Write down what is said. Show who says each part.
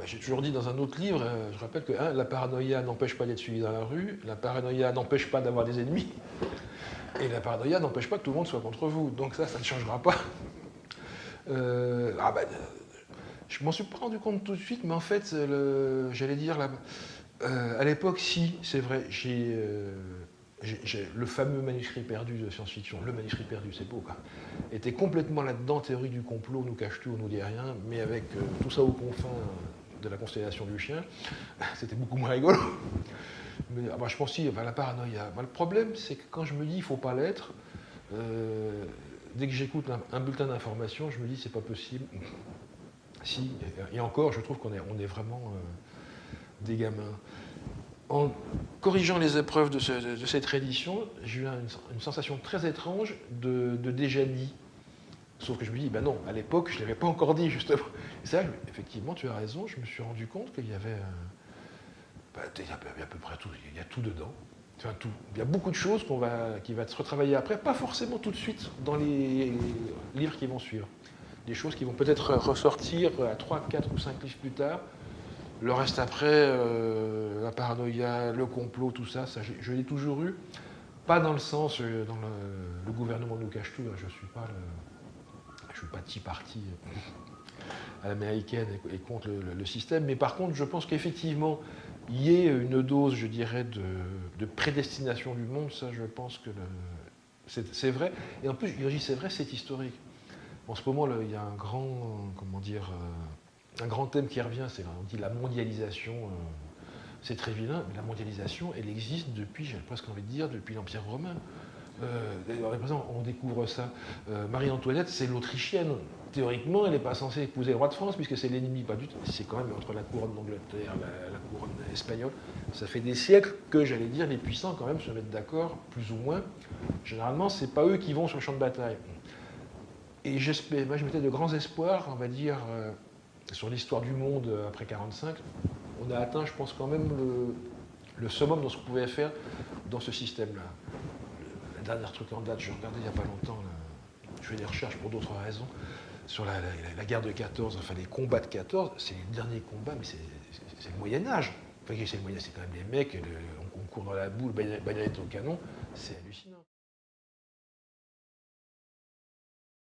Speaker 1: j'ai toujours dit dans un autre livre, je rappelle que la paranoïa n'empêche pas d'être suivi dans la rue, la paranoïa n'empêche pas d'avoir des ennemis, et la paranoïa n'empêche pas que tout le monde soit contre vous. Donc ça ne changera pas. Je m'en suis pas rendu compte tout de suite, mais en fait, j'allais dire, à l'époque, si, c'est vrai, j'ai le fameux manuscrit perdu de science-fiction, le manuscrit perdu, c'est beau, quoi, était complètement là-dedans, théorie du complot, on nous cache tout, on nous dit rien, mais avec tout ça aux confins de la constellation du chien, c'était beaucoup moins rigolo. Mais je pense aussi, la paranoïa. Le problème, c'est que quand je me dis il ne faut pas l'être, dès que j'écoute un bulletin d'information, je me dis c'est pas possible. Si, et encore, je trouve qu'on est vraiment des gamins. En corrigeant les épreuves de cette réédition, j'ai eu une sensation très étrange de déjà dit. Sauf que je me dis, non, à l'époque, je ne l'avais pas encore dit, justement. Et ça, effectivement, tu as raison, je me suis rendu compte qu'il y avait... il y a à peu près tout, il y a tout dedans. Enfin, tout. Il y a beaucoup de choses qui va se retravailler après, pas forcément tout de suite dans les livres qui vont suivre. Des choses qui vont peut-être ressortir à 3, 4 ou 5 livres plus tard. Le reste après, la paranoïa, le complot, tout ça, je l'ai toujours eu. Pas dans le sens, dans le gouvernement nous cache tout, je ne suis pas Tea Party à l'américaine et contre le système, mais par contre, je pense qu'effectivement, il y ait une dose, je dirais, de prédestination du monde, ça, je pense que c'est vrai. Et en plus, je dis c'est vrai, c'est historique. En ce moment, il y a un grand, un grand thème qui revient, on dit la mondialisation. C'est très vilain, mais la mondialisation, elle existe depuis, j'ai presque envie de dire, depuis l'Empire romain. Par exemple, on découvre ça. Marie-Antoinette, c'est l'Autrichienne. Théoriquement, elle n'est pas censée épouser le roi de France, puisque c'est l'ennemi, pas du tout. C'est quand même entre la couronne d'Angleterre, la couronne espagnole. Ça fait des siècles que, j'allais dire, les puissants, quand même, se mettent d'accord, plus ou moins. Généralement, ce n'est pas eux qui vont sur le champ de bataille. Et moi, je mettais de grands espoirs, on va dire, sur l'histoire du monde après 1945. On a atteint, je pense, quand même le summum de ce qu'on pouvait faire dans ce système-là. Le dernier truc en date, je regardais il n'y a pas longtemps, je fais des recherches pour d'autres raisons, sur la guerre de 14, enfin les combats de 14, c'est les derniers combats, mais c'est le Moyen-Âge. Enfin, c'est quand même les mecs, on court dans la boule, baïonnette au canon, c'est hallucinant.